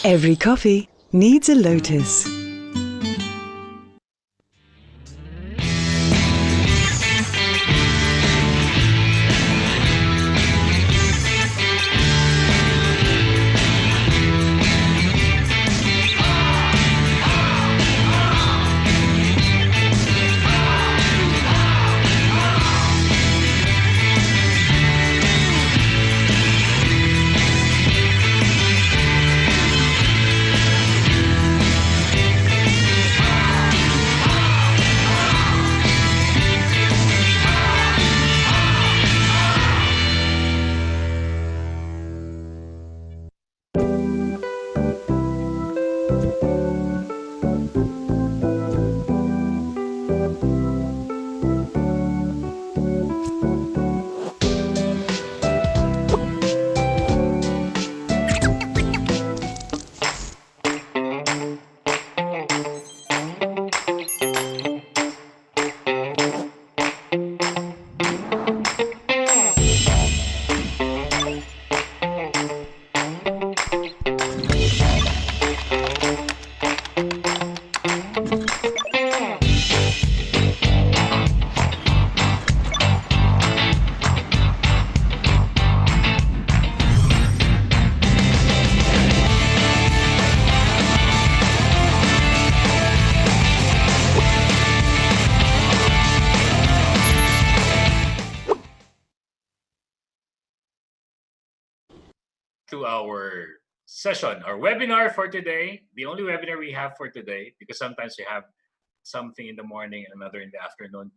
Every coffee needs a lotus. To our session, our webinar for today, the only webinar we have for today, because sometimes we have something in the morning and another in the afternoon.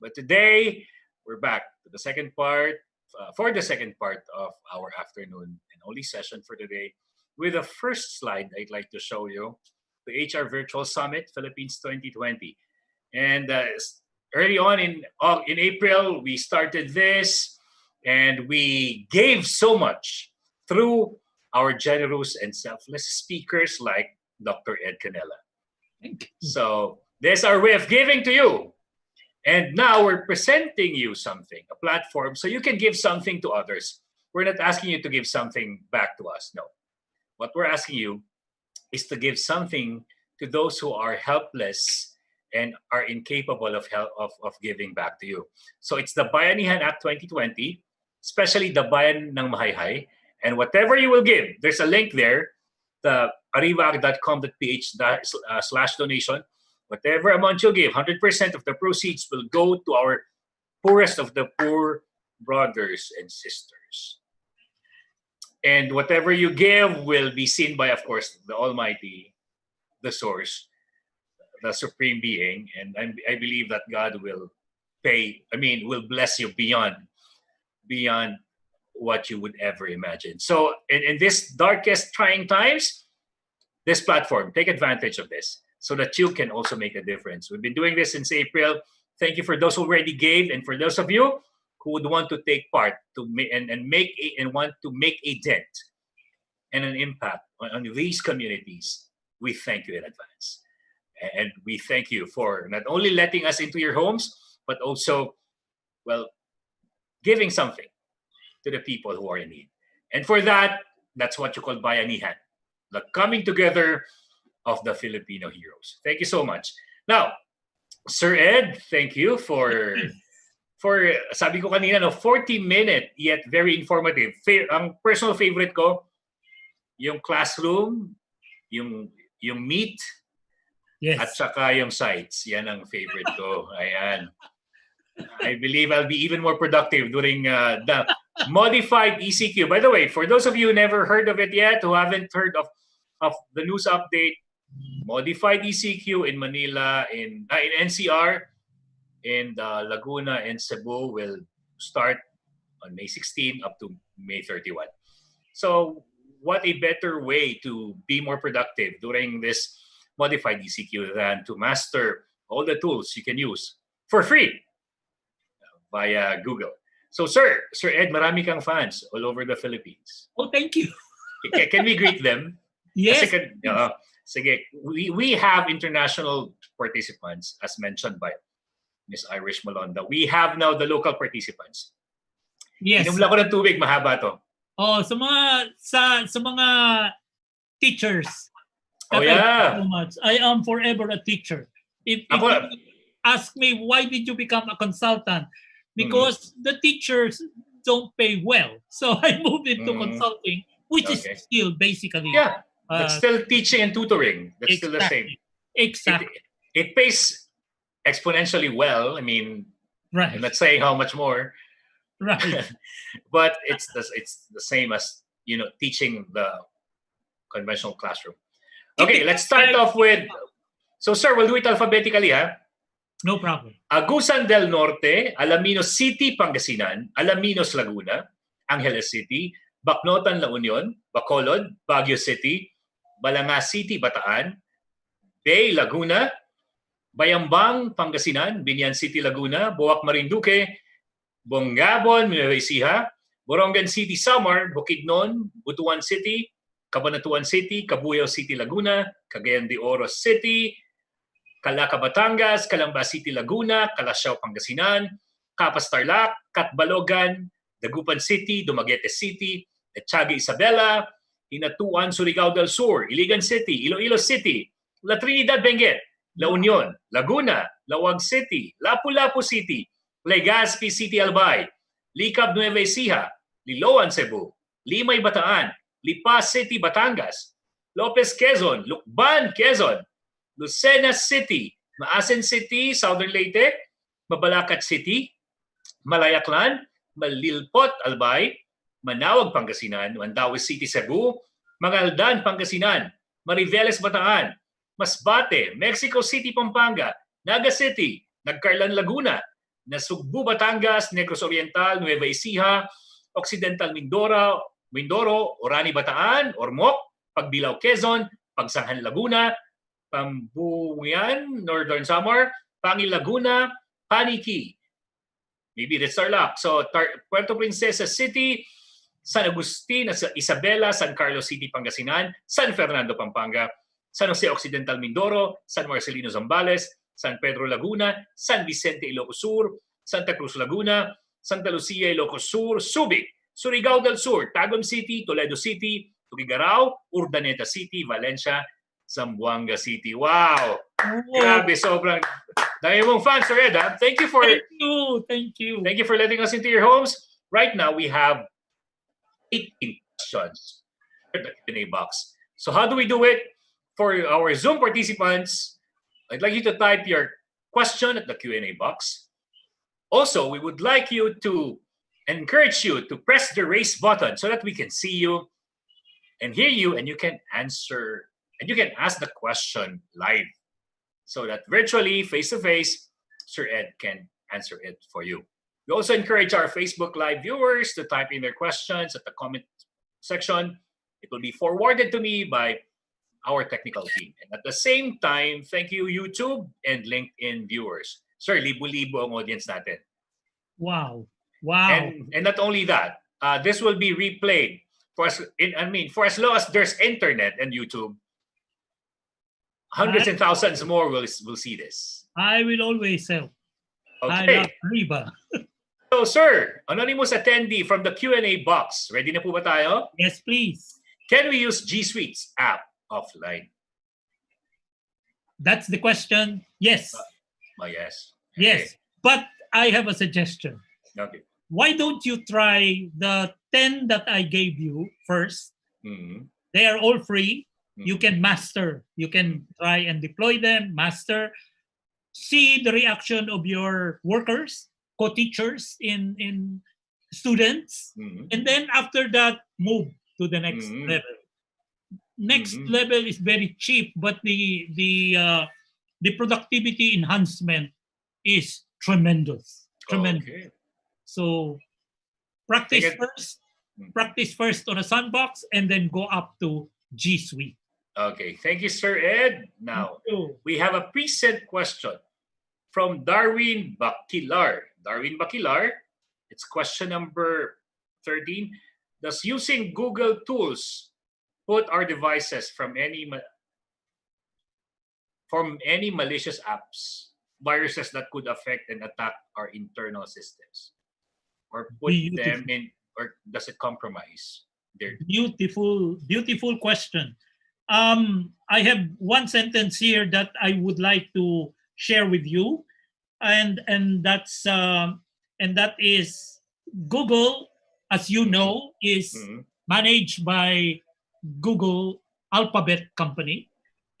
But today, we're back to the second part, for the second part of our afternoon and only session for today. With the first slide, I'd like to show you the HR Virtual Summit Philippines 2020. And early on in April, we started this and we gave so much through our generous and selfless speakers like Dr. Ed Canela. So there's our way of giving to you. And now we're presenting you something, a platform, so you can give something to others. We're not asking you to give something back to us, no. What we're asking you is to give something to those who are helpless and are incapable of giving back to you. So it's the Bayanihan Act 2020, especially the Bayan ng Mahayhay. And whatever you will give, there's a link there, the ariva.com.ph/donation. Whatever amount you give, 100% of the proceeds will go to our poorest of the poor brothers and sisters. And whatever you give will be seen by, of course, the Almighty, the Source, the Supreme Being. And I believe that God will will bless you beyond what you would ever imagine. So in this darkest trying times, this platform, take advantage of this so that you can also make a difference. We've been doing this since April. Thank you for those who already gave, and for those of you who would want to take part and want to make a dent and an impact on these communities. We thank you in advance. And we thank you for not only letting us into your homes, but also, giving something to the people who are in need. And for that, that's what you call Bayanihan, the coming together of the Filipino heroes. Thank you so much. Now, Sir Ed, thank you for sabi ko kanina, 40-minute yet very informative. Ang personal favorite ko, yung classroom, yung meet, yes, at saka yung sites. Yan ang favorite ko. Ayan. I believe I'll be even more productive during the modified ECQ. By the way, for those of you who never heard of it yet, who haven't heard of the news update, modified ECQ in Manila, in NCR, in Laguna and Cebu will start on May 16 up to May 31. So what a better way to be more productive during this modified ECQ than to master all the tools you can use for free via Google. So Sir Ed, marami kang fans all over the Philippines. Oh, thank you. Can we greet them? Yes. Sige, we have international participants as mentioned by Miss Irish Malonda. We have now the local participants. Yes. Inom lang ko ng tubig, mahaba to. Oh, sa mga teachers. Oh, That I love yeah. so much. I am forever a teacher. If Ako, you ask me why did you become a consultant, because the teachers don't pay well, so I moved into consulting, which is Okay. still basically Yeah, that's still teaching and tutoring. That's still the same. Exactly. It pays exponentially well. I mean, Right. I'm not saying how much more, Right. but it's the same as teaching the conventional classroom. Okay, let's start off with. So, sir, we'll do it alphabetically, ha? No problem. Agusan del Norte, Alaminos City, Pangasinan, Alaminos, Laguna, Angeles City, Bacnotan, La Union, Bacolod, Baguio City, Balanga City, Bataan, Bay, Laguna, Bayambang, Pangasinan, Binyan City, Laguna, Boac, Marinduque, Bongabon, Nueva Ecija, Borongan City, Samar, Bukidnon, Butuan City, Cabanatuan City, Cabuyao City, Laguna, Cagayan de Oro City, Calaca, Batangas, Calamba City, Laguna, Calasiao, Pangasinan, Capas, Tarlac, Catbalogan, Dagupan City, Dumaguete City, Etiaga, Isabela, Hinatuan, Surigao del Sur, Iligan City, Iloilo City, La Trinidad, Benguet, La Union, Laguna, Lawag City, Lapu-Lapu City, Legazpi City, Albay, Licab, Nueva Ecija, Liloan, Cebu, Limay, Bataan, Lipa City, Batangas, Lopez, Quezon, Lucban, Quezon, Lucena City, Maasin City, Southern Leyte, Mabalacat City, Malayaklan, Malilpot, Albay, Manawag, Pangasinan, Mandaue City, Cebu, Magaldan, Pangasinan, Mariveles, Bataan, Masbate, Mexico City, Pampanga, Naga City, Nagcarlan, Laguna, Nasugbu, Batangas, Negros Oriental, Nueva Ecija, Occidental Mindoro, Orani, Bataan, Ormoc, Pagbilao, Quezon, Pagsanghan, Laguna, Pambuyan, Northern Samar, Pangi, Laguna, Paniki. Maybe that's Tarlac. So Puerto Princesa City, San Agustin, Isabela, San Carlos City, Pangasinan, San Fernando, Pampanga, San Jose Occidental, Mindoro, San Marcelino, Zambales, San Pedro, Laguna, San Vicente, Ilocos Sur, Santa Cruz, Laguna, Santa Lucia, Ilocos Sur, Subic, Surigao del Sur, Tagum City, Toledo City, Tuguegarao, Urdaneta City, Valencia, Zamboanga City. Wow! Grabe, sobrang dami mong fans, Sir Ed. Thank you for Thank you. Thank you for letting us into your homes. Right now, we have 18 questions in the Q&A box. So how do we do it? For our Zoom participants, I'd like you to type your question at the Q&A box. Also, we would like you to encourage you to press the raise button so that we can see you and hear you, and you can answer, and you can ask the question live, so that virtually, face-to-face, Sir Ed can answer it for you. We also encourage our Facebook Live viewers to type in their questions at the comment section. It will be forwarded to me by our technical team. And at the same time, thank you, YouTube and LinkedIn viewers. Sir, libo-libo ang audience natin. Wow. And not only that, this will be replayed for as long as there's internet and YouTube. Hundreds and thousands more will see this. I will always help. Okay. I love Ariva. So, sir, anonymous attendee from the Q&A box. Ready na po ba tayo? Yes, please. Can we use G Suite's app offline? That's the question. Yes. Yes. Yes. But I have a suggestion. Okay. Why don't you try the 10 that I gave you first? Mm-hmm. They are all free. You can master. You can try and deploy them, master. See the reaction of your workers, co-teachers, in students. And then after that, move to the next level. Next level is very cheap, but the productivity enhancement is tremendous. Tremendous. Okay. So practice first on a sandbox, and then go up to G Suite. Okay, thank you, Sir Ed. Now, we have a preset question from Darwin Bakilar. Darwin Bakilar, it's question number 13. Does using Google tools put our devices from any malicious apps, viruses that could affect and attack our internal systems? Or put them in, or does it compromise their... Beautiful question. I have one sentence here that I would like to share with you, and that is Google, as you know, is Mhm. managed by Google Alphabet Company,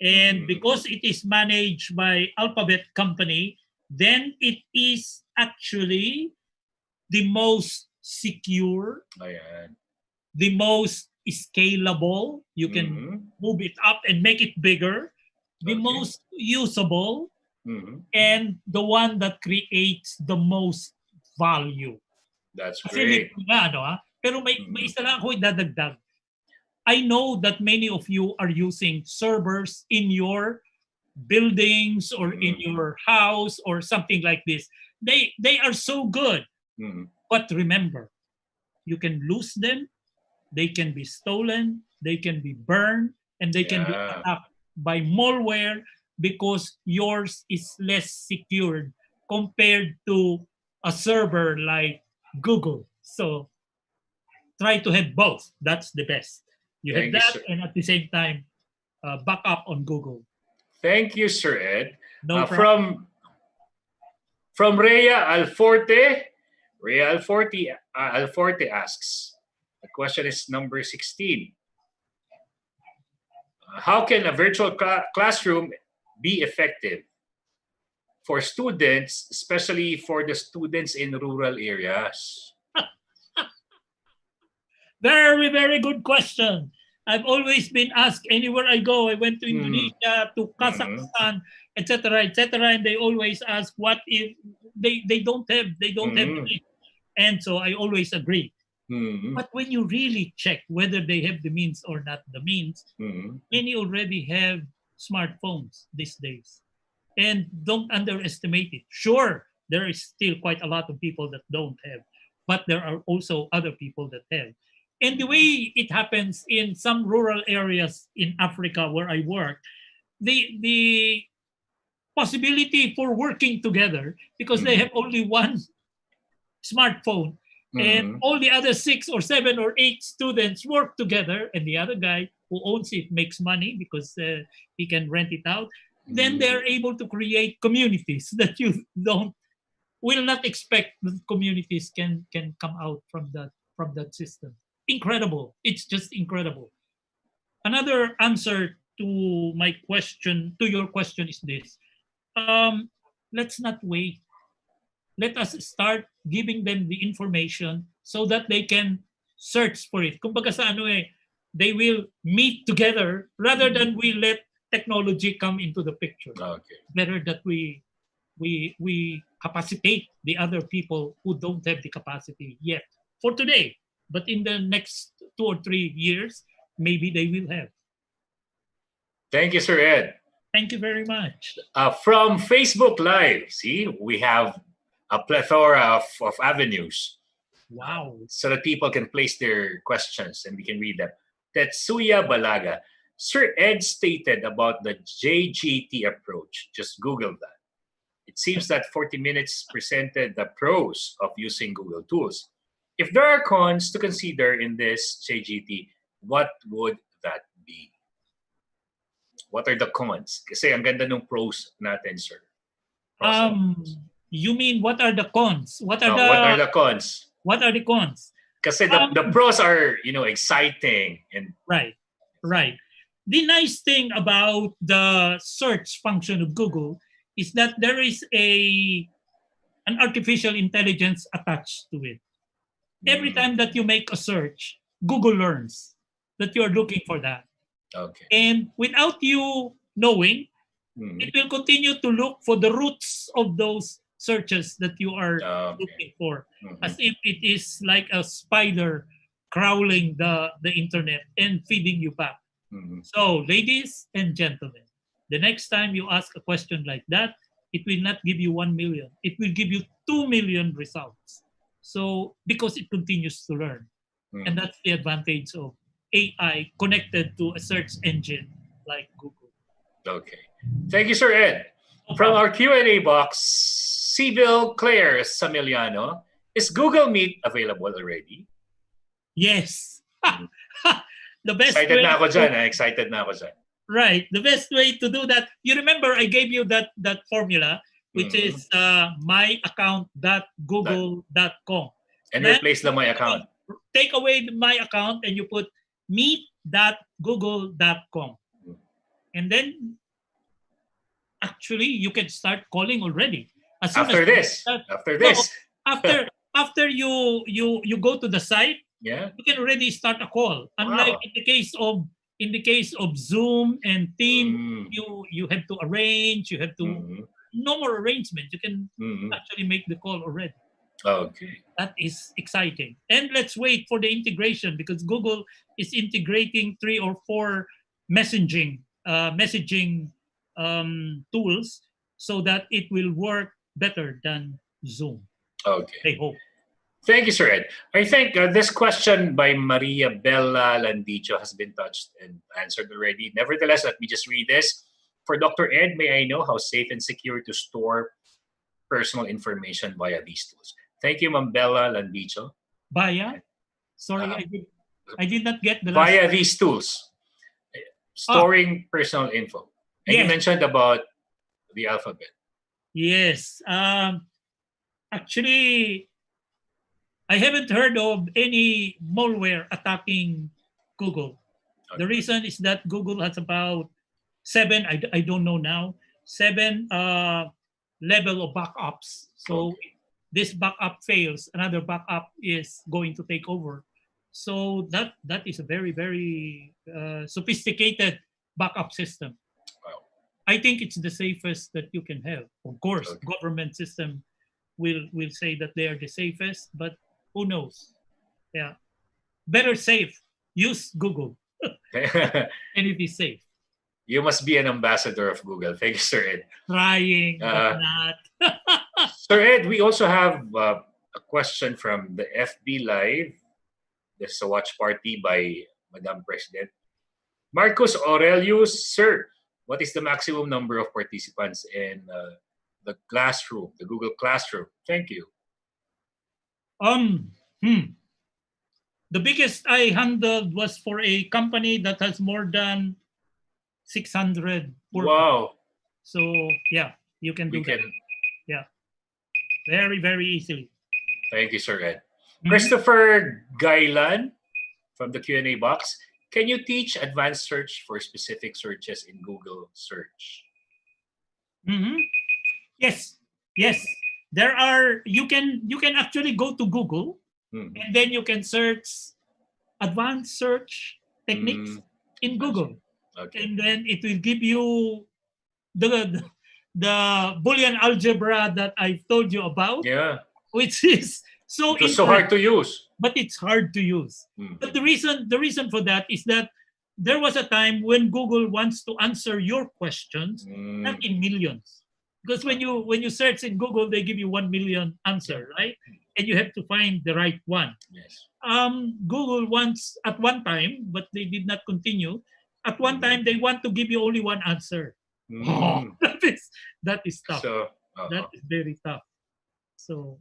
and Mhm. because it is managed by Alphabet Company, then it is actually the most secure, Ayan. the most scalable. You can Mhm. move it up and make it bigger, the Okay. most usable, Mhm. and the one that creates the most value. That's Kasi libre great. nga, ano ha? Pero may Mhm. isa lang ako idadagdag. I know that many of you are using servers in your buildings or in Mhm. your house or something like this. They are so good. Mhm. But remember, you can lose them, they can be stolen, they can be burned, and they can be Yeah. attacked by malware because yours is less secured compared to a server like Google. So try to have both. That's the best. You have Thank you, that, sir. and at the same time, back up on Google. Thank you, Sir Ed. No problem. From Rhea Alforte asks. The question is number 16. How can a virtual classroom be effective for students, especially for the students in rural areas? Very, very good question. I've always been asked anywhere I go. I went to Hmm. Indonesia, to Mhm. Kazakhstan, etc., and they always ask, "What if they don't have the Mhm. means?" And so I always agree. Mhm. But when you really check whether they have the means or not the means, Mhm. many already have smartphones these days. And don't underestimate it. Sure, there is still quite a lot of people that don't have, but there are also other people that have. And the way it happens in some rural areas in Africa where I work, the possibility for working together because they Mhm. have only one smartphone and Mhm. all the other 6 or 7 or 8 students work together and the other guy who owns it makes money because he can rent it out, then Mhm. they're able to create communities that you don't will not expect that communities can come out from that system. Incredible. It's just incredible. Another answer to my question, to your question, is this. um let's not wait. Let us start giving them the information so that they can search for it. Kumbaga sa ano they will meet together rather Mhm. than we let technology come into the picture. Okay. Better that we capacitate the other people who don't have the capacity yet for today. But in the next 2 or 3 years, maybe they will have. Thank you, Sir Ed. Thank you very much. From Facebook Live, see, we have a plethora of avenues Wow. so that people can place their questions and we can read them. Tetsuya Balaga. Sir Ed stated about the JGT approach. Just Google that. It seems that 40 minutes presented the pros of using Google tools. If there are cons to consider in this JGT, what would that be? What are the cons? Kasi ang ganda ng pros natin, sir. Pros and cons. You mean what are the cons? What are the cons? What are the cons? Kasi Um, the pros are, exciting and right, right. The nice thing about the search function of Google is that there is an artificial intelligence attached to it. Every time that you make a search, Google learns that you're looking for that. okay. And without you knowing, Mhm. it will continue to look for the roots of those searches that you are Okay. looking for, as Mhm. if it is like a spider crawling the internet and feeding you back. Mhm. So, ladies and gentlemen, the next time you ask a question like that, it will not give you 1 million. It will give you 2 million results. So, because it continues to learn. And Mhm. that's the advantage of AI connected to a search engine like Google. Okay. Thank you, Sir Ed. No From problem. our Q&A box, Civil Claire Samiliano, is Google Meet available already? Yes. The best Excited way na ako to dyan. Excited na ako dyan. Right. The best way to do that, you remember I gave you that formula, which is myaccount.google.com. And Then replace the my account. take away my account and you put meet.google.com. And then actually you can start calling already. As soon After as this. after you go to the site, Yeah. you can already start a call. Unlike Wow. in the case of Zoom and Team, Mm. you have to arrange, you have to Mhm. no more arrangement. You can Mhm. actually make the call already. Okay. That is exciting. And let's wait for the integration because Google is integrating 3 or 4 messaging tools so that it will work better than Zoom. Okay. I hope. Thank you, Sir Ed. I think this question by Maria Bella Landicho has been touched and answered already. Nevertheless, let me just read this. For Dr. Ed, may I know how safe and secure to store personal information via these tools? Thank you, Ma'am Bella Landicho. Via? Sorry, I did not get the last. Via these tools, storing personal info. And you Yes. mentioned about the alphabet. Yes. Actually, I haven't heard of any malware attacking Google. The reason is that Google has about 7, I don't know now, 7 level of backups. So this backup fails, another backup is going to take over. So that is a very, very sophisticated backup system. Wow. I think it's the safest that you can have. Of course, government system will say that they are the safest, but who knows? Yeah, better safe. Use Google, and it is safe. You must be an ambassador of Google. Thank you, Sir Ed. Trying, but not. Sir Ed, we also have a question from the FB Live. This is a watch party by Madam President. Marcos Aurelius, sir, what is the maximum number of participants in the classroom, the Google Classroom? Thank you. The biggest I handled was for a company that has more than 600 workers. Wow. So yeah, you can do that. Yeah, very, very easily. Thank you, Sir Ed. Christopher Gailan from the Q&A box. Can you teach advanced search for specific searches in Google search? Yes. There are, you can actually go to Google and then you can search advanced search techniques in Google. Okay. And then it will give you the Boolean algebra that I've told you about. Yeah. Which is so hard to use. But it's hard to use. But the reason for that is that there was a time when Google wants to answer your questions, not in millions. Because when you search in Google, they give you 1 million answer, right? And you have to find the right one. Yes. Google wants at one time, but they did not continue. At one time, they want to give you only one answer. That is tough. That is very tough. So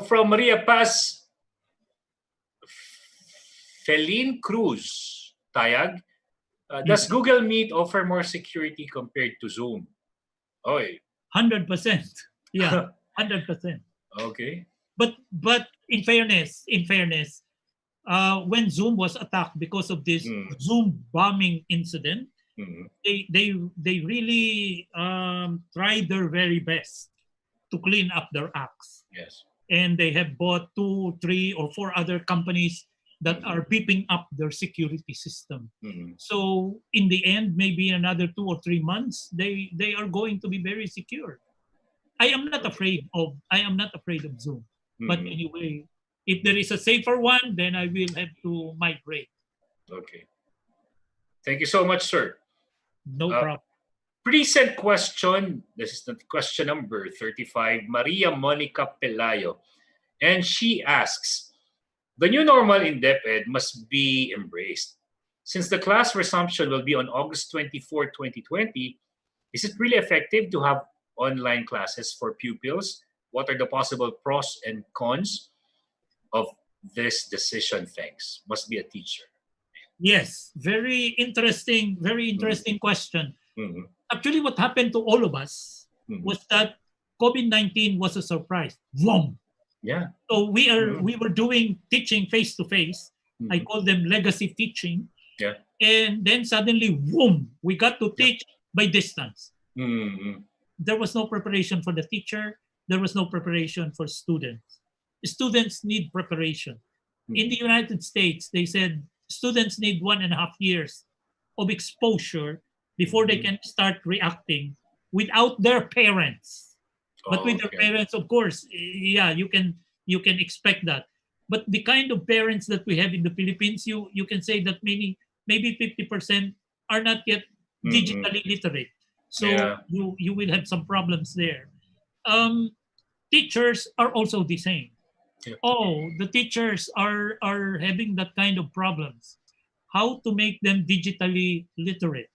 from Maria Paz, Feline Cruz, Tayag, does Google Meet offer more security compared to Zoom? 100%. Yeah, 100%. Okay. But in fairness, when Zoom was attacked because of this Zoom bombing incident, they really tried their very best to clean up their acts. Yes. And they have bought 2, 3, or 4 other companies that are beefing up their security system. So in the end, maybe another 2 or 3 months, they are going to be very secure. I am not afraid of Zoom. But anyway, if there is a safer one, then I will have to migrate. Okay. Thank you so much, sir. No problem. Present question. This is the question number 35. Maria Monica Pelayo. And she asks, the new normal in DepEd must be embraced. Since the class resumption will be on August 24, 2020, is it really effective to have online classes for pupils? What are the possible pros and cons of this decision? Thanks. Must be a teacher. Yes, very interesting question. Mhm. Actually, what happened to all of us Mhm. was that COVID-19 was a surprise. Boom! Yeah. So Mhm. we were doing teaching face to face. I Mhm. call them legacy teaching. Yeah. And then suddenly, boom, we got to Yeah. teach by distance. Mhm. There was no preparation for the teacher. There was no preparation for students. Students need preparation. In the Mhm. United States, they said students need 1.5 years of exposure before they Mhm. can start reacting without their parents. But Oh, with their okay. parents, of course, yeah, you can expect that. But the kind of parents that we have in the Philippines, you can say that maybe 50% are not yet Mhm. digitally literate. So Yeah. you will have some problems there. Um, Teachers are also the same. Yeah. Oh, the teachers are having that kind of problems. How to make them digitally literate?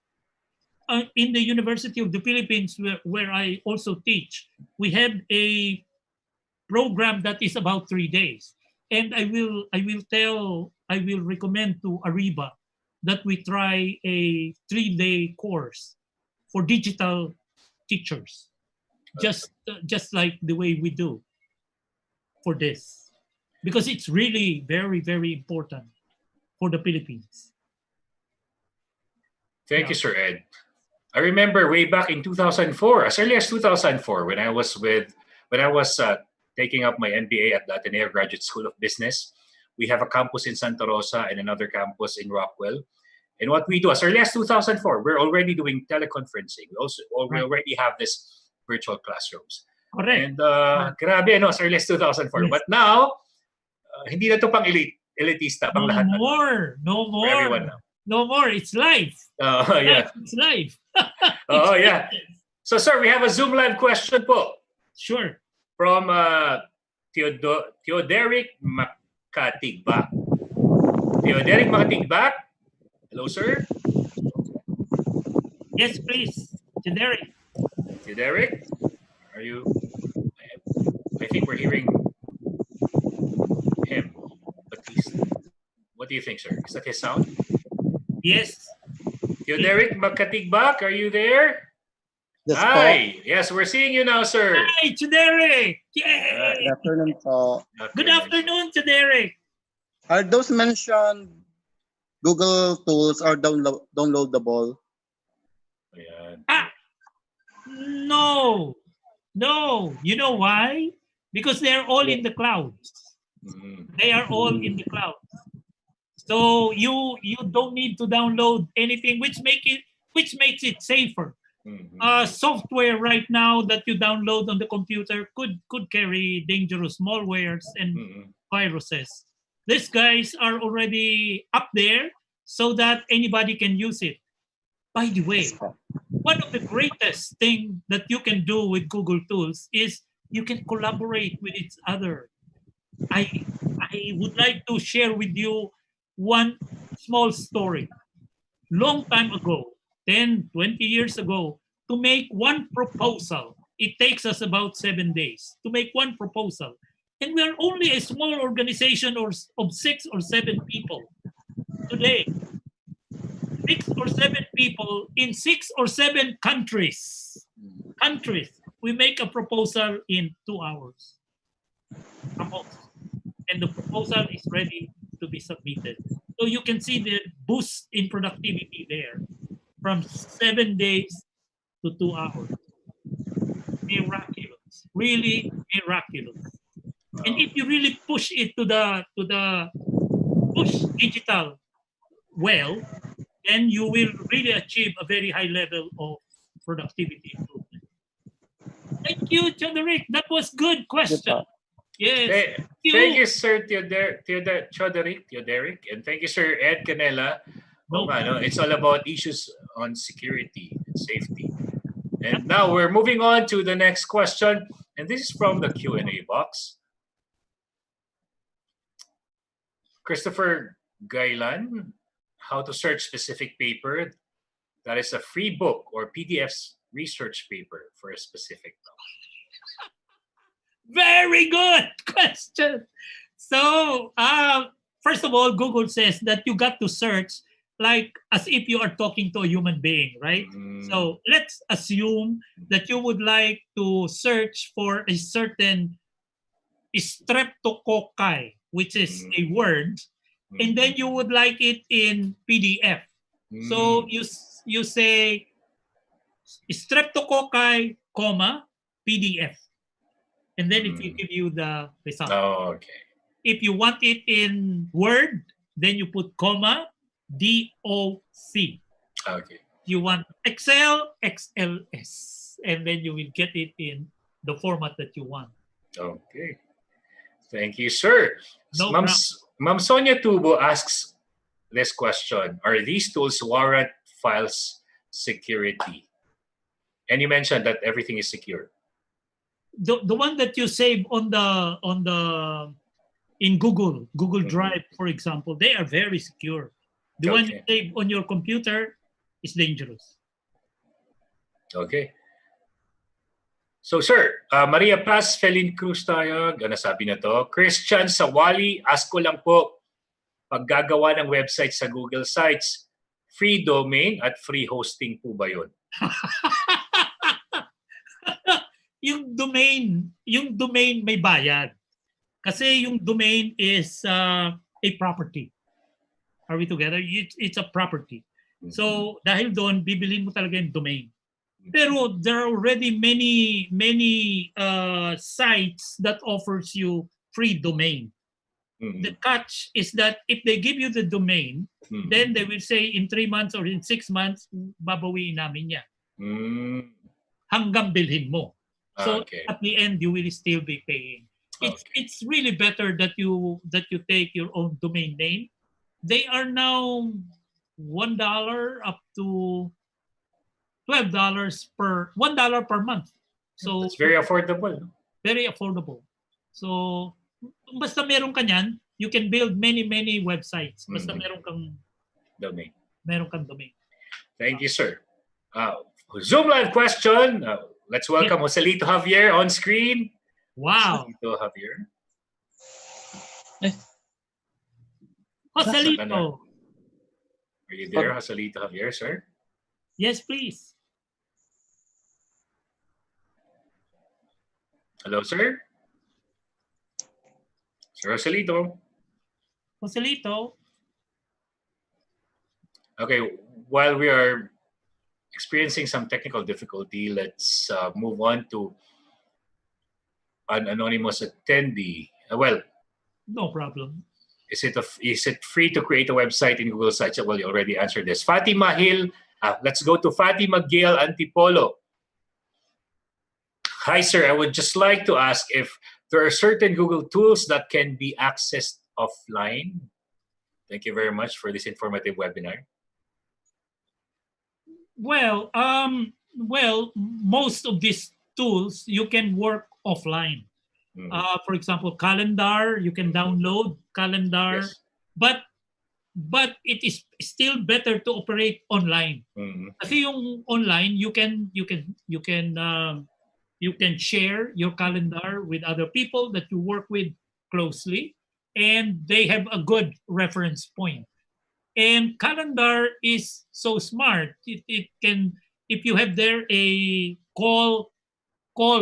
In the University of the Philippines, where I also teach, we have a program that is about 3 days, and I will recommend to Ariva that we try a 3 day course for digital teachers, Okay. just like the way we do for this, because it's really very important for the Philippines. Thank Yeah, you, Sir Ed. I remember way back in 2004, as early as 2004, when I was taking up my MBA at the Ateneo Graduate School of Business. We have a campus in Santa Rosa and another campus in Rockwell. And what we do as early as 2004, we're already doing teleconferencing. We right. already have this virtual classrooms. Correct. And Correct. grabe, no, as early as 2004. Yes. But now, hindi na to pang elitista, pang No lahat na to. more. No For everyone more. now. No more. It's life. Life. Yeah. It's life. It's Oh, yeah. business. So, sir, we have a Zoom live question po Sure. from Theoderic Makatigbak. Theoderic Makatigbak, hello, sir. Yes, please. Generic. Theoderic, are you? I think we're hearing him, but he's. What do you think, sir? Is that his sound? Yes. Theoderic Makatigbak, are you there? Yes po. Hi. Yes, we're seeing you now, sir. Hi, Generic. Alright. Yay. Good afternoon po. Good Afternoon, sir. afternoon, Generic. Are those mentioned Google tools are downloadable? Ayan. Ah, no. No. You know why? Because they're all in the clouds. Mhm. They are all in the cloud. So you don't need to download anything, which makes it safer. Mhm. Software right now that you download on the computer could carry dangerous malwares and Mhm. viruses. These guys are already up there so that anybody can use it. By the Yes way, po. one of the greatest thing that you can do with Google Tools is you can collaborate with each other. I I would like to share with you one small story. Long time ago, 10, 20 years ago, to make one proposal, it takes us about 7 days to make one proposal. And we are only a small organization of 6 or 7 people. Today, 6 or 7 people in 6 or 7 countries. We make a proposal in 2 hours. And the proposal is ready to be submitted. So you can see the boost in productivity there from 7 days to 2 hours. Miraculous, really miraculous. And if you really push it to the push digital well, then you will really achieve a very high level of productivity improvement. Thank you, Choderick. That was good question. po. Yes. Thank you, Sir Theoderic, and thank you, Sir Ed Canela. No. It's all about issues on security and safety. And now we're moving on to the next question, and this is from the Q&A box. Christopher Gailan, how to search specific paper that is a free book or PDF's research paper for a specific topic. Very good question. So, first of all, Google says that you got to search like as if you are talking to a human being, right? So let's assume that you would like to search for a certain streptococci, which is a word, and then you would like it in PDF. So you say streptococci, comma, PDF. And then it will give you the result. Oh, okay. If you want it in Word, then you put comma, DOC. Okay. You want Excel, XLS. And then you will get it in the format that you want. Okay. Thank you, sir. No Ma'am, problem. Ma'am Sonia Tubo asks this question. Are these tools warrant files security? And you mentioned that everything is secure. The one that you save on the in Google Drive, for example, they are very secure. The one you save on your computer is dangerous. Okay. So, sir, Maria Paz Felin Cruz tayo. Nasabi na to. Christian Sawali, ask ko lang po, paggagawa ng website sa Google Sites, free domain at free hosting po ba yun? yung domain may bayad. Kasi yung domain is a property. Are we together? It's a property. So, dahil doon, bibilin mo talaga yung domain. Pero there are already many sites that offers you free domain. The catch is that if they give you the domain, then they will say in 3 months or in 6 months, babawiin namin yan. Hanggang bilhin mo. So at the end, you will still be paying. It's really better that you take your own domain name. They are now $1 up to $12 per $1 per month. So it's very affordable. Very affordable. So basta meron ka niyan, you can build many websites. Basta meron kang domain. Meron kang domain. Thank you, sir. Zoom live question. Let's welcome Joselito Javier on screen. Wow. Joselito Javier. Joselito. Are you there, Joselito Javier, sir? Yes, please. Hello, sir. Sir Joselito. Joselito. Okay, while we are experiencing some technical difficulty, let's move on to an anonymous attendee. Well, no problem. Is it free to create a website in Google Sites? Well, you already answered this. Fatima Hill. Let's go to Fatima Gail Antipolo. Hi, sir. I would just like to ask if there are certain Google tools that can be accessed offline. Thank you very much for this informative webinar. Well, most of these tools you can work offline. For example, calendar, you can download calendar, but it is still better to operate online. Kasi yung online, you can share your calendar with other people that you work with closely, and they have a good reference point. And calendar is so smart. It can, if you have there a call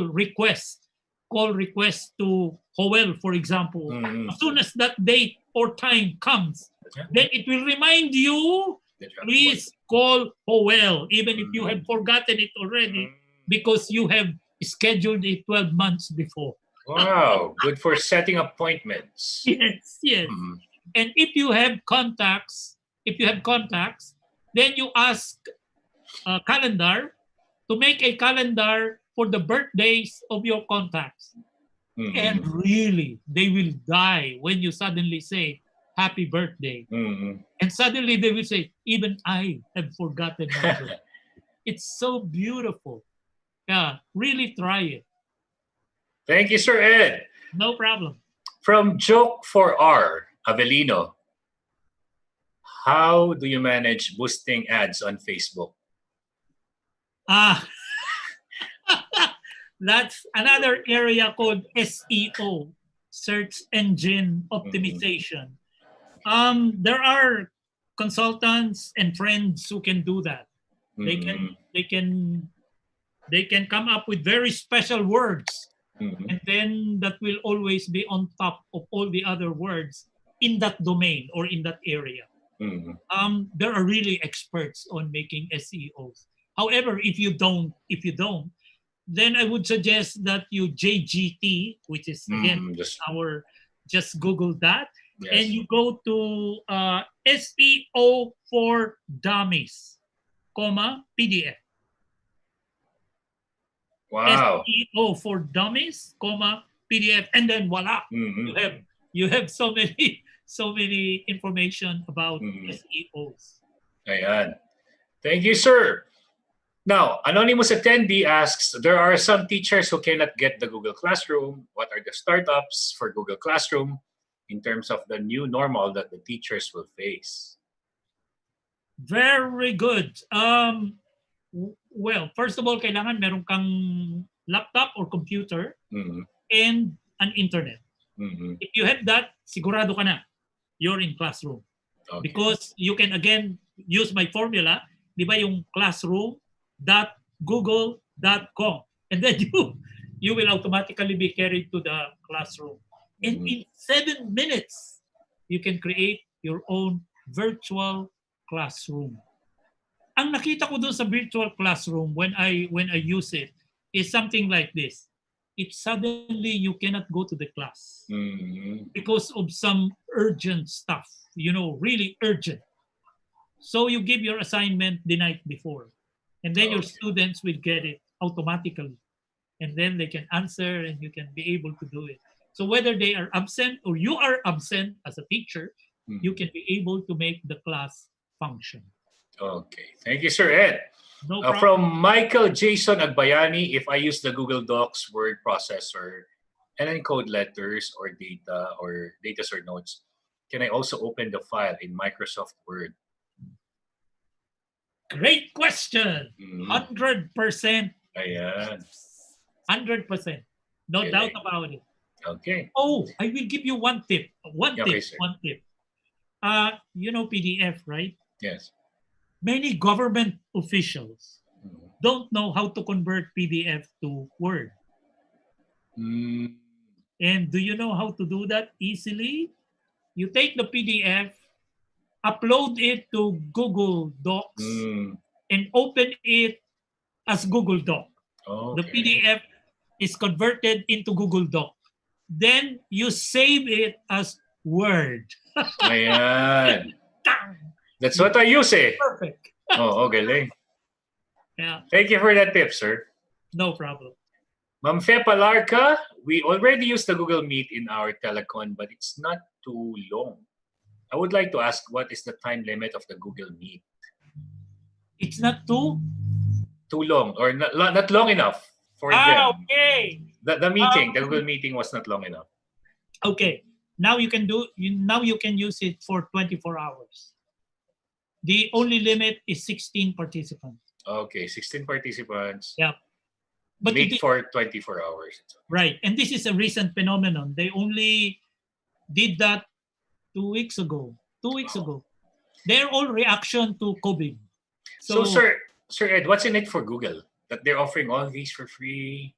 request to Howell, for example, as soon as that date or time comes, then it will remind you, please call Howell, even if you have forgotten it already, because you have scheduled it 12 months before. Wow, good for setting appointments. Yes. And if you have contacts, then you ask calendar to make a calendar for the birthdays of your contacts. And really, they will die when you suddenly say, happy birthday. And suddenly they will say, even I have forgotten my birthday. It's so beautiful. Yeah, really try it. Thank you, Sir Ed. No problem. From Joke4R, Avelino, how do you manage boosting ads on Facebook? That's another area called SEO, search engine optimization. There are consultants and friends who can do that. They can come up with very special words, and then that will always be on top of all the other words in that domain or in that area. There are really experts on making SEOs. However, if you don't, then I would suggest that you JGT, which is again just Google that, and you go to SEO for Dummies, PDF. Wow. SEO for Dummies, PDF, and then voila, you have so many information about SEOs. Ayan. Thank you, sir. Now, anonymous attendee asks, there are some teachers who cannot get the Google Classroom. What are the startups for Google Classroom in terms of the new normal that the teachers will face? Very good. Well, first of all, kailangan meron kang laptop or computer and an internet. If you have that, sigurado ka na, you're in classroom. Okay. Because you can again use my formula, di ba yung classroom.google.com, and then you will automatically be carried to the classroom. And in 7 minutes, you can create your own virtual classroom. Ang nakita ko doon sa virtual classroom when I use it is something like this. If suddenly you cannot go to the class because of some urgent stuff, really urgent. So you give your assignment the night before, and then your students will get it automatically, and then they can answer and you can be able to do it. So whether they are absent or you are absent as a teacher, you can be able to make the class function. Okay. Thank you, Sir Ed. No problem. From Michael Jason Agbayani, if I use the Google Docs word processor and encode letters or data or notes, can I also open the file in Microsoft Word? Great question. 100%. Ayan. 100%. No doubt about it. Okay. Oh, I will give you one tip. One tip. PDF, right? Yes. Many government officials don't know how to convert PDF to Word. And do you know how to do that easily? You take the PDF, upload it to Google Docs, and open it as Google Doc. Okay. The PDF is converted into Google Doc. Then you save it as Word. Ayan. That's what I use eh. Perfect. Okay. Yeah. Thank you for that tip, sir. No problem. Ma'am Fe Palarca, we already use the Google Meet in our telecon, but it's not too long. I would like to ask, what is the time limit of the Google Meet? It's not too long, or not long enough for them. Okay. The meeting, the Google meeting was not long enough. Okay. Now you can use it for 24 hours. The only limit is 16 participants. Okay, 16 participants. Yeah. But meet for 24 hours. Right. And this is a recent phenomenon. They only did that 2 weeks ago. 2 weeks ago. They're all reaction to COVID. So Sir Ed, what's in it for Google? That they're offering all these for free?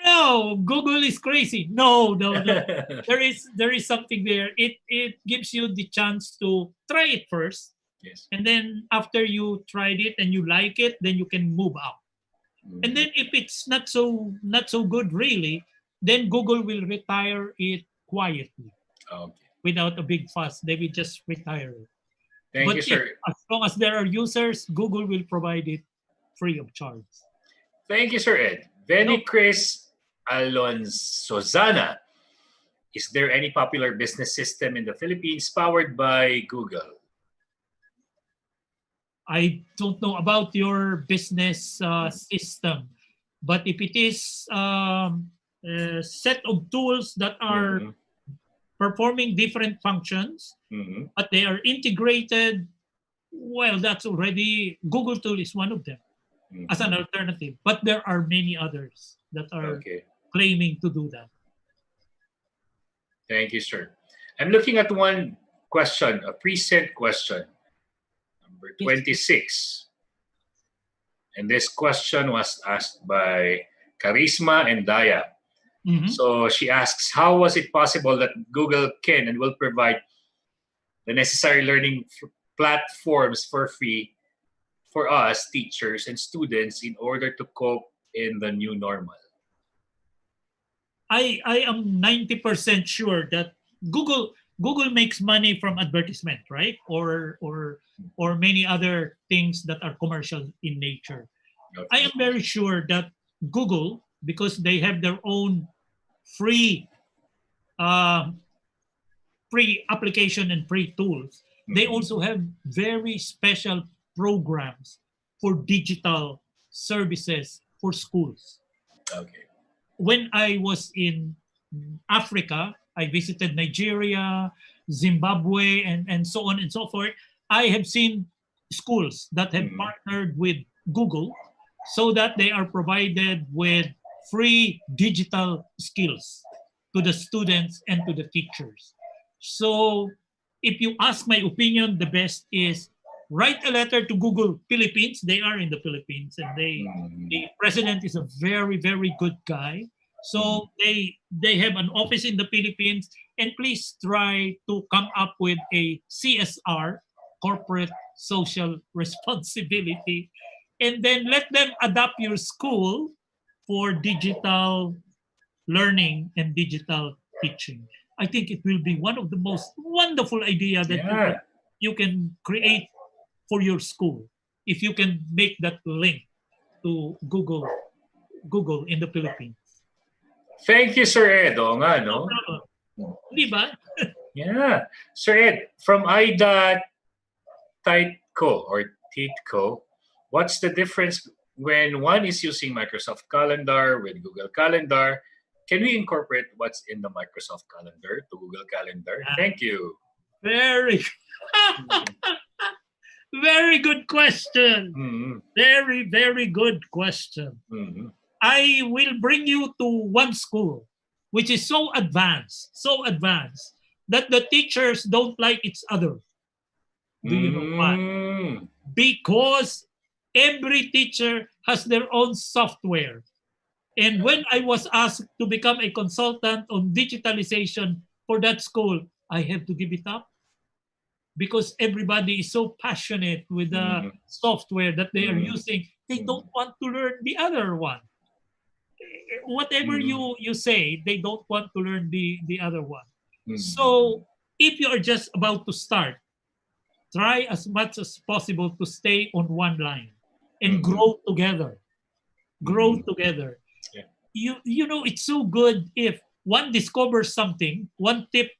No, Google is crazy. No. there is something there. It gives you the chance to try it first. Yes. And then after you tried it and you like it, then you can move out. And then if it's not so good really, then Google will retire it quietly. Okay. Without a big fuss. They will just retire it. Thank you, sir. As long as there are users, Google will provide it free of charge. Thank you, Sir Ed. Benny Chris Alonsozana. Is there any popular business system in the Philippines powered by Google? I don't know about your business system, but if it is a set of tools that are performing different functions, but they are integrated, well, that's already, Google tool is one of them as an alternative. But there are many others that are claiming to do that. Thank you, sir. I'm looking at one question, a present question, number 26. And this question was asked by Charisma and Daya. Mhm. So she asks, how was it possible that Google can and will provide the necessary learning platforms for free for us, teachers and students, in order to cope in the new normal? I am 90% sure that Google makes money from advertisement, right? Or many other things that are commercial in nature. Okay. I am very sure that Google, because they have their own free uh, free application and free tools, they also have very special programs for digital services for schools. Okay. When I was in Africa, I visited Nigeria, Zimbabwe, and so on and so forth. I have seen schools that have partnered with Google so that they are provided with free digital skills to the students and to the teachers. So if you ask my opinion, the best is write a letter to Google Philippines. They are in the Philippines, and the president is a very, very good guy. So they have an office in the Philippines, and please try to come up with a CSR, corporate social responsibility, and then let them adapt your school for digital learning and digital teaching. I think it will be one of the most wonderful idea that you can create for your school if you can make that link to Google in the Philippines. Thank you, Sir Ed. Oo nga, no? Di ba? Yeah. Sir Ed, from Ida Titco or Titco, what's the difference when one is using Microsoft Calendar with Google Calendar? Can we incorporate what's in the Microsoft Calendar to Google Calendar? Thank you. Very, very good question. Very, very good question. I will bring you to one school which is so advanced that the teachers don't like each other. Do you know why? Because every teacher has their own software. And when I was asked to become a consultant on digitalization for that school, I have to give it up because everybody is so passionate with the software that they are using. They don't want to learn the other one. Whatever you say, they don't want to learn the other one. So if you are just about to start, try as much as possible to stay on one line and grow together. Grow together. You know, it's so good if one discovers something, one tip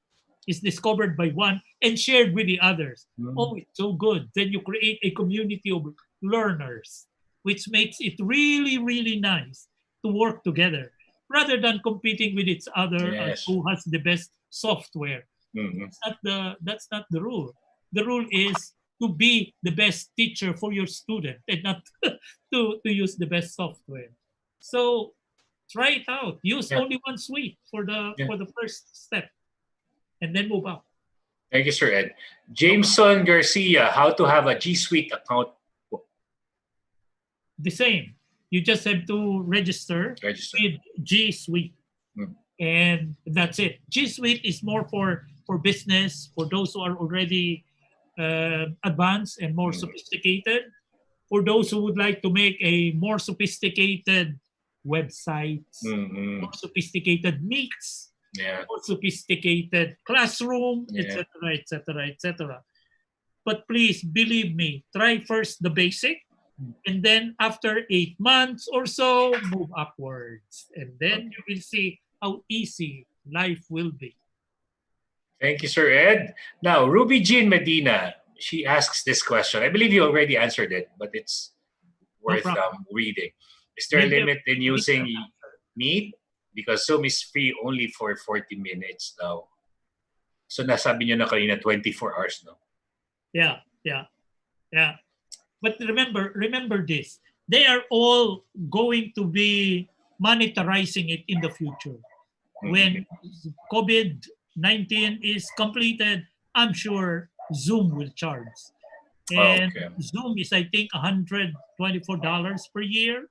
is discovered by one and shared with the others. Oh, it's so good. Then you create a community of learners, which makes it really, really nice to work together rather than competing with each other as who has the best software. That's not the rule. The rule is to be the best teacher for your student and not to use the best software. So try it out. Use only one suite for the first step, and then move up. Thank you, Sir Ed. Jameson Garcia, how to have a G Suite account? The same. You just have to register. With G Suite, and that's it. G Suite is more for business, for those who are already advanced and more sophisticated. For those who would like to make a more sophisticated websites, more sophisticated meets, more sophisticated classroom, etc., etc., etc. But please believe me, try first the basic, and then after 8 months or so, move upwards, and then you will see how easy life will be. Thank you, Sir Ed. Now, Ruby Jean Medina, she asks this question. I believe you already answered it, but it's worth reading. Is there a limit in using Meet? Because Zoom is free only for 40 minutes now. So nasabi nyo na kanina 24 hours, no? Yeah. But remember this. They are all going to be monetizing it in the future. When COVID 19 is completed, I'm sure Zoom will charge. And Okay. Zoom is, I think, $124 per year.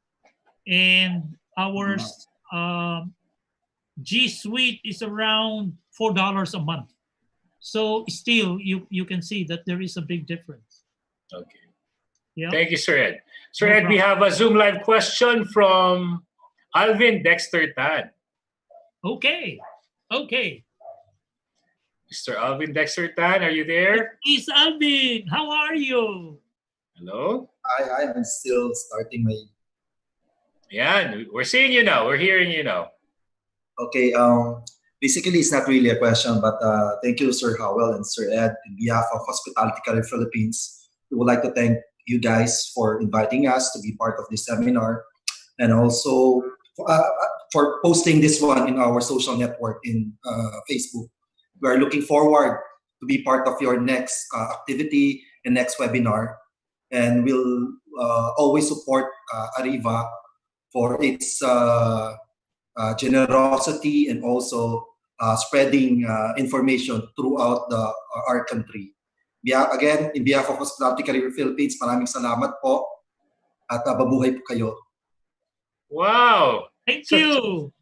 And ours, G Suite is around $4 a month. So still, you can see that there is a big difference. Okay. Yeah. Thank you, Sir Ed. Sir No Ed, we problem. have a Zoom live question from Alvin Dexter Tan. Okay. Okay. Mr. Alvin Dexter Tan, are you there? Miss Alvin, how are you? Hello? I'm still starting my. Yeah, we're seeing you now. We're hearing you now. Okay. Basically, it's not really a question, but thank you, Sir Howell and Sir Ed, on behalf of Hospitality Career Philippines. We would like to thank you guys for inviting us to be part of this seminar, and also for posting this one in our social network in Facebook. We are looking forward to be part of your next activity and next webinar, and we'll always support Ariva for its generosity and also spreading information throughout our country. Again, in behalf of Hospitality Career Philippines, maraming salamat po at mabuhay po kayo. Wow! Thank you.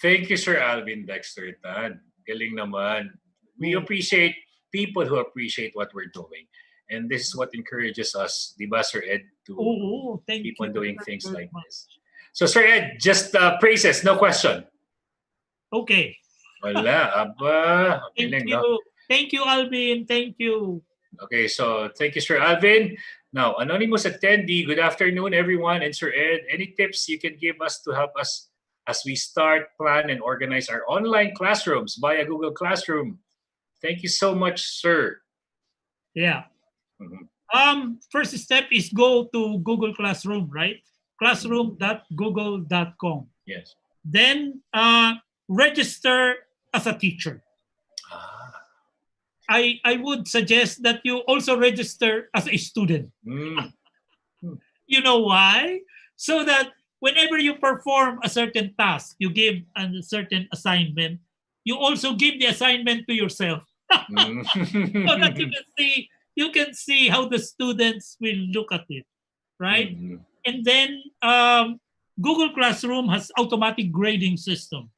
Thank you, Sir Alvin Dexter Tan. Galing naman. We appreciate people who appreciate what we're doing. And this is what encourages us, di ba, Sir Ed, to keep on doing things like this. So, Sir Ed, just praises, no question. Okay. Wala, aba. Thank Galing, you. no? Thank you, Alvin. Thank you. Okay, so thank you, Sir Alvin. Now, anonymous attendee, good afternoon, everyone. And Sir Ed, any tips you can give us to help us as we start, plan, and organize our online classrooms via Google Classroom? Thank you so much, sir. Yeah. First step is go to Google Classroom, right? Classroom.google.com. Yes. Then register as a teacher. I would suggest that you also register as a student. You know why? So that whenever you perform a certain task, you give a certain assignment, you also give the assignment to yourself. So that you can see how the students will look at it, right? And then Google Classroom has automatic grading system.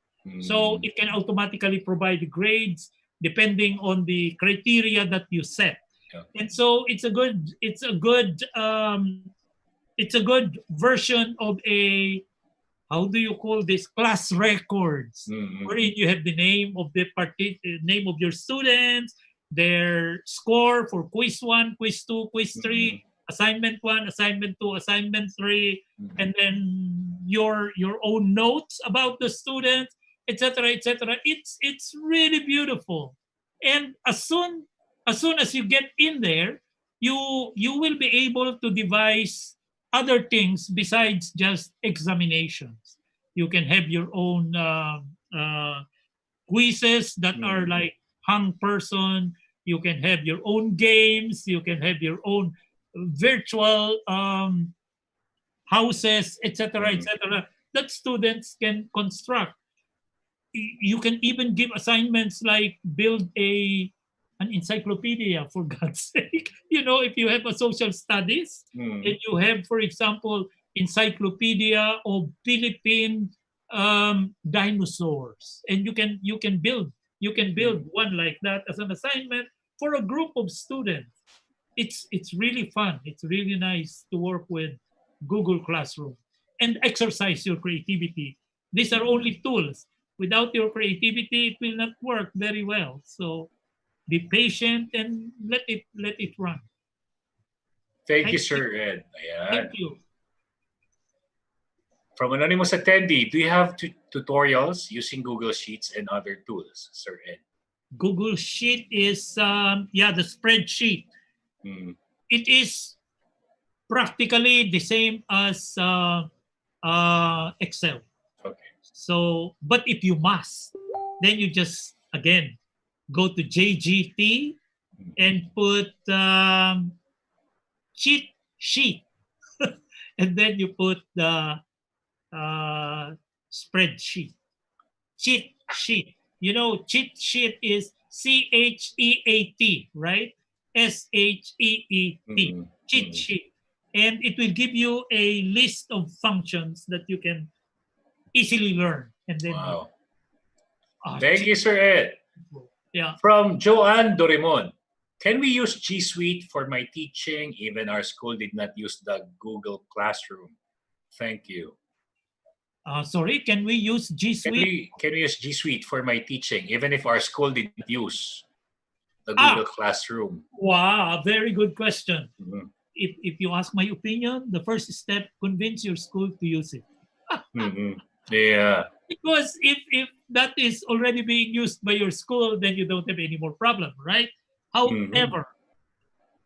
So it can automatically provide the grades depending on the criteria that you set. And so it's a good version of a, how do you call this, class records, wherein you have the name of name of your students, their score for quiz 1, quiz 2, quiz 3, assignment 1, assignment 2, assignment 3, and then your own notes about the students, etc., etc. It's really beautiful. And as soon as you get in there, you will be able to devise other things besides just examinations. You can have your own quizzes that are like hung person. You can have your own games. You can have your own virtual houses, etc., etc., that students can construct. You can even give assignments like build an encyclopedia, for God's sake. If you have a social studies and you have, for example, encyclopedia of Philippine dinosaurs, and you can build one like that as an assignment for a group of students. It's really fun. It's really nice to work with Google Classroom and exercise your creativity. These are only tools. Without your creativity, it will not work very well. So be patient and let it run. Thank you, Sir Ed. Thank you. From anonymous attendee, do you have tutorials using Google Sheets and other tools, Sir Ed? Google Sheet is the spreadsheet. It is practically the same as Excel. Okay. So, but if you must, then you just again go to JGT and put cheat sheet, and then you put the spreadsheet, cheat sheet. You know, cheat sheet is CHEAT, right? SHEET, cheat sheet. And it will give you a list of functions that you can easily learn. And then, Wow. Thank you, Sir Ed. Yeah. From Joanne Dorimon. Can we use G Suite for my teaching? Even our school did not use the Google Classroom. Thank you. Sorry, can we use G Suite? Can we use G Suite for my teaching, even if our school didn't use the Google Classroom? Wow, very good question. Mm-hmm. If you ask my opinion, the first step, convince your school to use it. Mm-hmm. Yeah. Because if that is already being used by your school, then you don't have any more problem, right? However,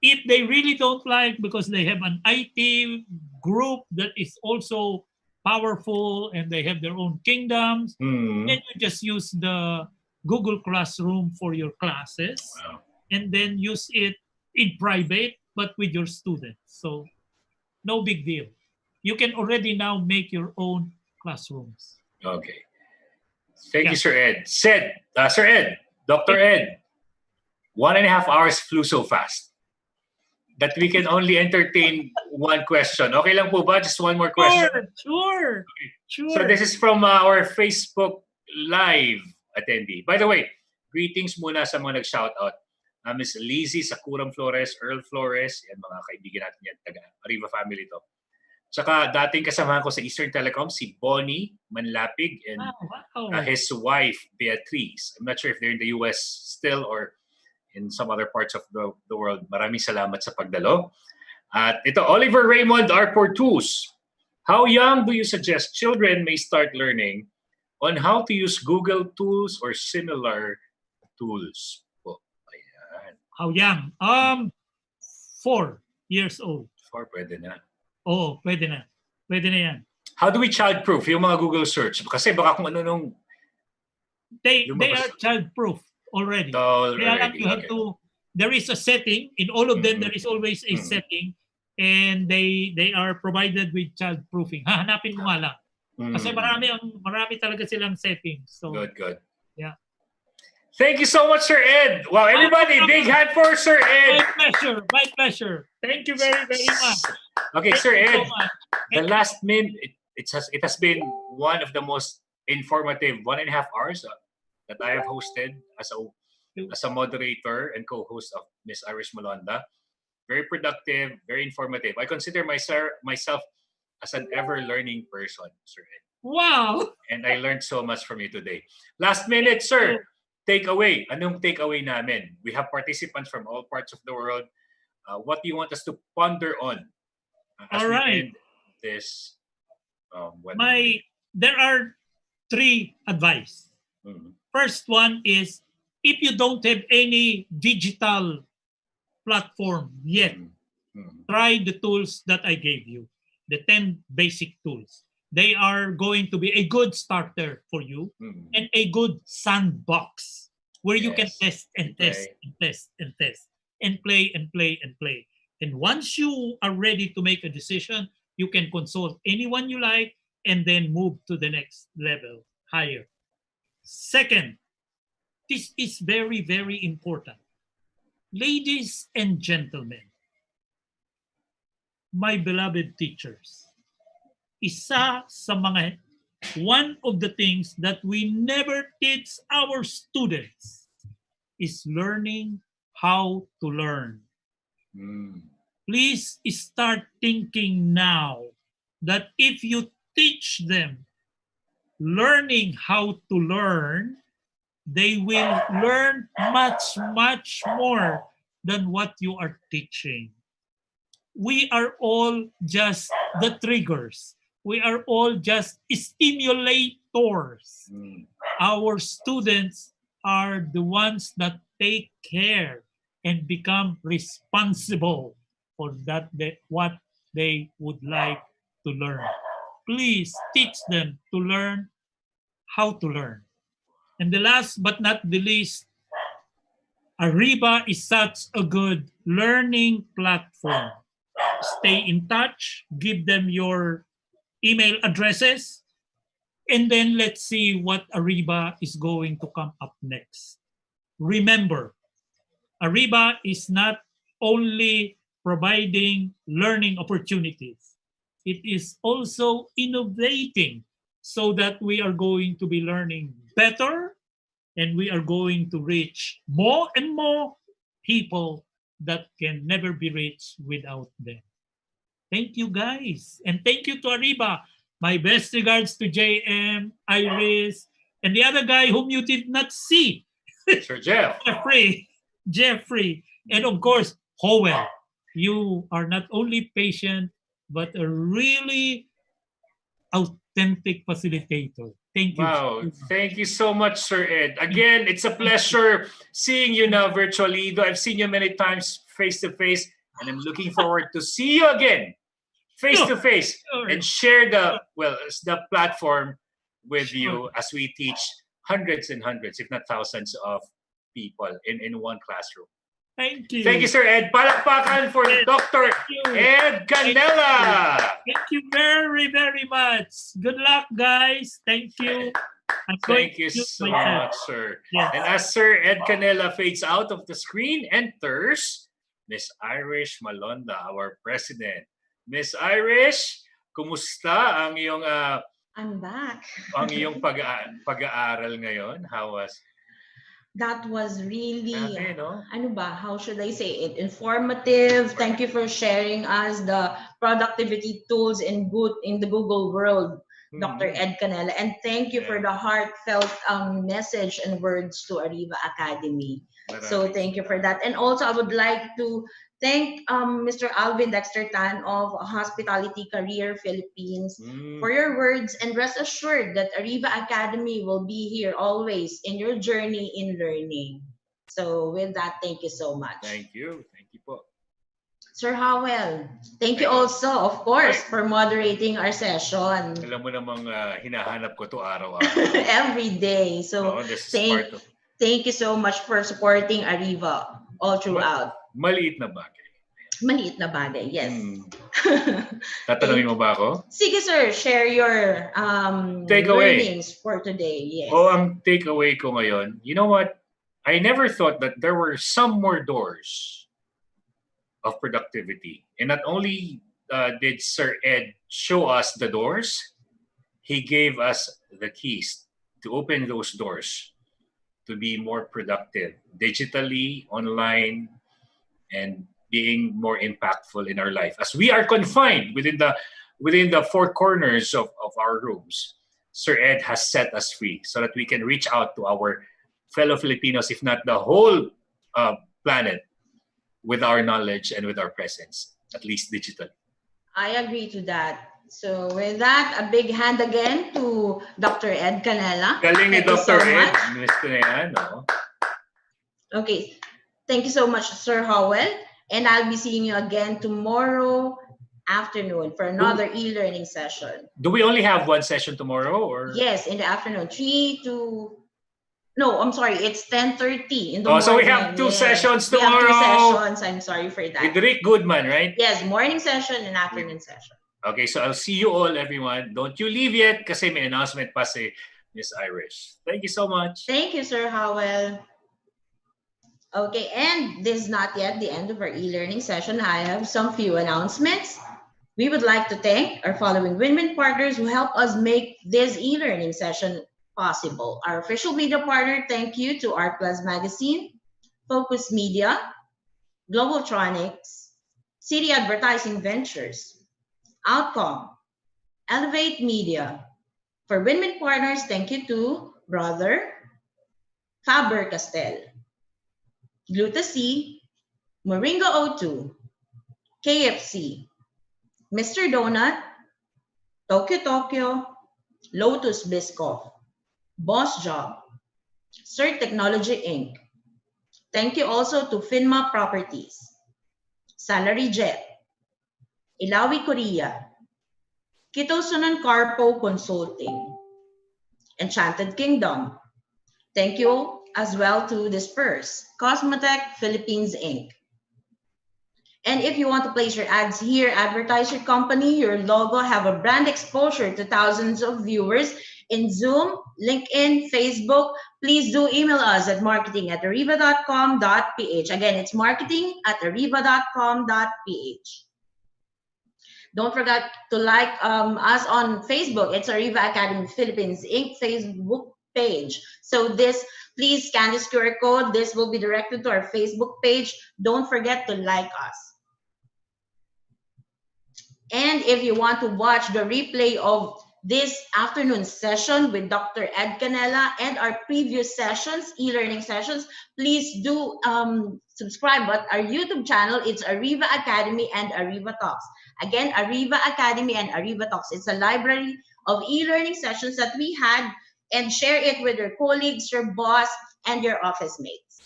if they really don't like, because they have an IT group that is also powerful and they have their own kingdoms, then you just use the Google Classroom for your classes. Wow. And then use it in private, but with your students. So no big deal. You can already now make your own classrooms. Okay. Thank you, Sir Ed. Sir Ed, Dr. Ed, 1.5 hours flew so fast that we can only entertain one question. Okay lang po ba? Just one more question? Sure. So this is from our Facebook Live attendee. By the way, greetings muna sa mga nag-shoutout. Ms. Lizzie Sakuram Flores, Earl Flores, yan mga kaibigan natin yan, taga Ariva family to. Tsaka dating kasamahan ko sa Eastern Telecom, si Bonnie Manlapig and his wife, Beatrice. I'm not sure if they're in the US still or in some other parts of the world. Maraming salamat sa pagdalo. At ito, Oliver Raymond R. Portus. How young do you suggest children may start learning on how to use Google tools or similar tools? Po, ayan. How young? 4 years old. 4, pwede na. Oo, pwede na. Pwede na yan. How do we child-proof yung mga Google search? Kasi baka kung ano nung... They are child-proof already. You have to... There is a setting. In all of them, there is always a setting. And they are provided with child-proofing. Hahanapin mo nga lang. Kasi marami talaga silang settings. So, Good. Yeah. Thank you so much, Sir Ed. Wow, everybody, big hand for Sir Ed. My pleasure. Thank you very, very much. Okay, Sir Ed, the last minute, it has been one of the most informative 1.5 hours that I have hosted as a moderator and co-host of Miss Irish Malonda. Very productive, very informative. I consider myself as an ever-learning person, Sir Ed. Wow! And I learned so much from you today. Last minute, sir. Takeaway. Anong takeaway namin? We have participants from all parts of the world. What do you want us to ponder on as we end this webinar? There are 3 advice. First one is, if you don't have any digital platform yet, try the tools that I gave you, the 10 basic tools. They are going to be a good starter for you and a good sandbox where you can test and test and test and test and play and play and play. And once you are ready to make a decision, you can consult anyone you like and then move to the next level higher. Second, this is very, very important. Ladies and gentlemen, my beloved teachers, one of the things that we never teach our students is learning how to learn. Please start thinking now that if you teach them learning how to learn, they will learn much, much more than what you are teaching. We are all just the triggers. We are all just stimulators. Our students are the ones that take care and become responsible for what they would like to learn. Please teach them to learn how to learn. And the last but not the least, Ariva is such a good learning platform. Stay in touch, give them your email addresses, And then let's see what Ariba is going to come up next. Remember, Ariba is not only providing learning opportunities, it is also innovating so that we are going to be learning better and we are going to reach more and more people that can never be reached without them. Thank you, guys. And thank you to Ariba. My best regards to JM, Iris, and the other guy whom you did not see, Sir Jeff. Jeffrey, and of course, Howell. You are not only patient, but a really authentic facilitator. Thank you. Wow. Thank you so much, Sir Ed. Again, it's a pleasure seeing you now virtually, though I've seen you many times face to face, and I'm looking forward to see you again face to face and share the platform with you as we teach hundreds and hundreds, if not thousands of people in one classroom. Thank you. Thank you, Sir Ed. Palakpakan for Dr. Ed Canela. Thank you very, very much. Good luck, guys. Thank you. Thank you so much, sir. Yes. And as Sir Ed Canela fades out of the screen, enters Miss Irish Malonda, our president. Miss Irish, kumusta ang iyong I'm back. ang iyong pag-aaral ngayon? How was? That was really, no? ano ba, how should I say it? Informative. Thank you for sharing us the productivity tools in the Google world, Dr. Ed Canela. And thank you for the heartfelt message and words to Ariva Academy. So thank you for that. And also I would like to thank Mr. Alvin Dexter Tan of Hospitality Career Philippines for your words, and rest assured that Ariva Academy will be here always in your journey in learning. So with that, thank you so much. Thank you. Thank you po. Sir Howell, thank you also, of course, for moderating our session. Alam mo namang hinahanap ko to araw-araw. Every day. So thank you so much for supporting Ariva all throughout. Maliit na bagay. Maliit na bagay, yes. Tatanungin mo ba ako? Sige, sir. Share your learnings for today. Yes. Ang takeaway ko ngayon, you know what? I never thought that there were some more doors of productivity. And not only did Sir Ed show us the doors, he gave us the keys to open those doors to be more productive digitally, online, and being more impactful in our life. As we are confined within the four corners of our rooms, Sir Ed has set us free so that we can reach out to our fellow Filipinos, if not the whole planet, with our knowledge and with our presence, at least digitally. I agree to that. So with that, a big hand again to Dr. Ed Canela. Galing ni Dr. Ed. Mr. no? Okay. Thank you so much, Sir Howell. And I'll be seeing you again tomorrow afternoon for another e-learning session. Do we only have one session tomorrow? Or? Yes, in the afternoon. 3 to... No, I'm sorry. It's 10:30 in the morning. So we have two sessions tomorrow. We have 2 sessions. I'm sorry for that. With Rick Goodman, right? Yes, morning session and afternoon session. Okay, so I'll see you all, everyone. Don't you leave yet kasi may announcement pa si Miss Irish. Thank you so much. Thank you, Sir Howell. Okay, and this is not yet the end of our e-learning session. I have some few announcements. We would like to thank our following win-win partners who help us make this e-learning session possible. Our official media partner, thank you to Art Plus Magazine, Focus Media, Globaltronics, City Advertising Ventures, Outcome, Elevate Media. For win-win partners, thank you to Brother, Faber-Castell, Gluta-C, Moringa O2, KFC, Mr. Donut, Tokyo, Lotus Biscoff, Boss Job, Sir Technology Inc. Thank you also to Finma Properties, Salary Jet, Ilawi Korea, Kitosunan Carpo Consulting, Enchanted Kingdom. Thank you as well to Disperse, Cosmetech Philippines Inc. And if you want to place your ads here, advertise your company, your logo, have a brand exposure to thousands of viewers, in Zoom, LinkedIn, Facebook. Please do email us at marketing@ariva.com.ph. Again, it's marketing@ariva.com.ph. Don't forget to like us on Facebook. It's Ariva Academy Philippines Inc. Facebook page. So please scan this QR code. This will be directed to our Facebook page. Don't forget to like us. And if you want to watch the replay of this afternoon session with Dr. Ed Canela and our previous sessions, e-learning sessions, please do subscribe at our YouTube channel. It's Ariva Academy and Ariva Talks. Again, Ariva Academy and Ariva Talks. It's a library of e-learning sessions that we had, and share it with your colleagues, your boss, and your office mates.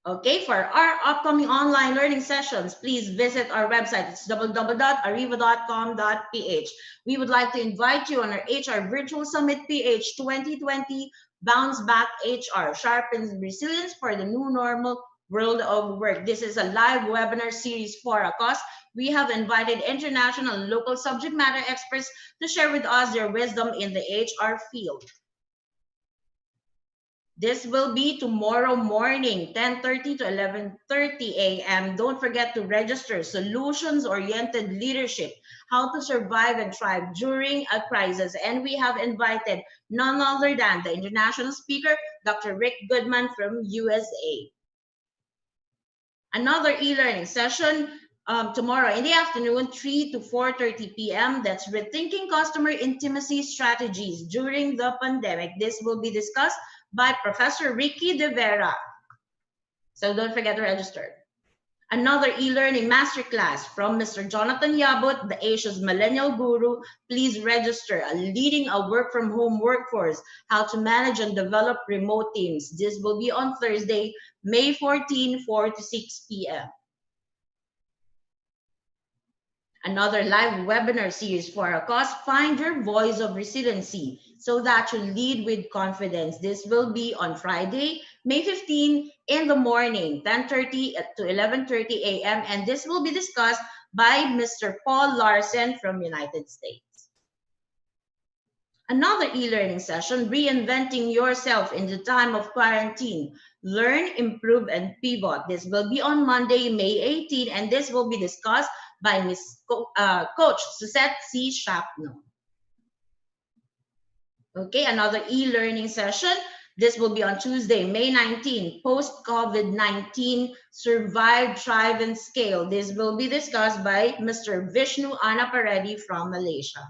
Okay, for our upcoming online learning sessions, please visit our website. It's www.ariva.com.ph. We would like to invite you on our HR Virtual Summit PH 2020 Bounce Back HR, Sharpens Resilience for the New Normal World of Work. This is a live webinar series for a cause. We have invited international and local subject matter experts to share with us their wisdom in the HR field. This will be tomorrow morning, 10:30 to 11:30 a.m. Don't forget to register. Solutions-oriented leadership, how to survive and thrive during a crisis. And we have invited none other than the international speaker, Dr. Rick Goodman from USA. Another e-learning session tomorrow in the afternoon, 3 to 4:30 p.m. That's Rethinking Customer Intimacy Strategies During the Pandemic. This will be discussed by Professor Ricky De Vera. So don't forget to register. Another e-learning masterclass from Mr. Jonathan Yabut, the Asia's Millennial Guru. Please register. Leading a work-from-home workforce, how to manage and develop remote teams. This will be on Thursday, May 14, 4 to 6 p.m. Another live webinar series for a cause, Find Your Voice of Resiliency, so that you lead with confidence. This will be on Friday, May 15 in the morning, 10:30 to 11:30 a.m. And this will be discussed by Mr. Paul Larson from United States. Another e-learning session, Reinventing Yourself in the Time of Quarantine. Learn, improve, and pivot. This will be on Monday, May 18, and this will be discussed by Coach Suzette C. Chapno. Okay, another e-learning session. This will be on Tuesday, May 19, Post-COVID-19, Survive, Thrive, and Scale. This will be discussed by Mr. Vishnu Anaparedi from Malaysia.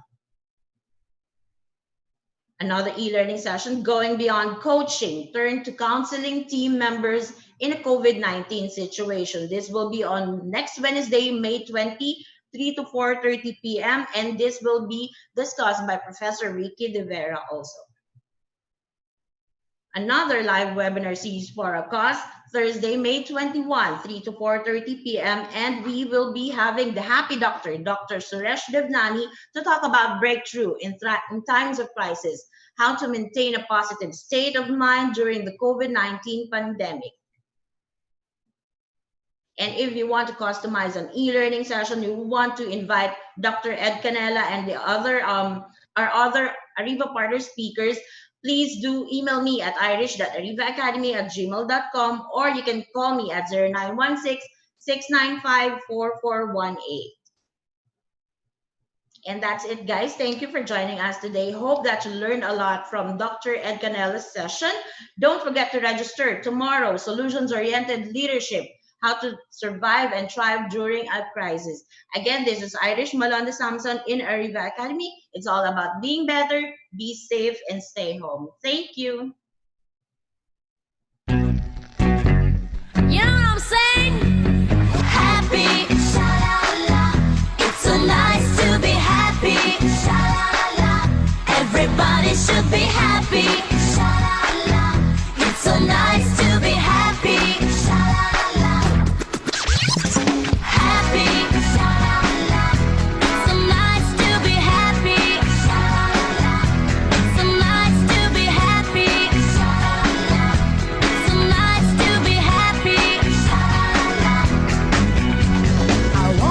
Another e-learning session, Going Beyond Coaching, Turn to Counseling Team Members in a COVID-19 situation. This will be on next Wednesday, May 20, 3 to 4:30 p.m. And this will be discussed by Professor Ricky De Vera also. Another live webinar series for a cause, Thursday, May 21, 3 to 4:30 p.m. And we will be having the Happy Doctor, Dr. Suresh Devnani, to talk about breakthrough in times of crisis, how to maintain a positive state of mind during the COVID-19 pandemic. And if you want to customize an e-learning session, you want to invite Dr. Ed Canela and the other our other Ariva partner speakers, please do email me at irish.arivaacademy@gmail.com, or you can call me at 0916-695-4418. And that's it, guys. Thank you for joining us today. Hope that you learned a lot from Dr. Ed Canela's session. Don't forget to register tomorrow, Solutions-Oriented Leadership, how to survive and thrive during a crisis. Again, this is Irish Malonda Samson in Ariva Academy. It's all about being better, be safe, and stay home. Thank you.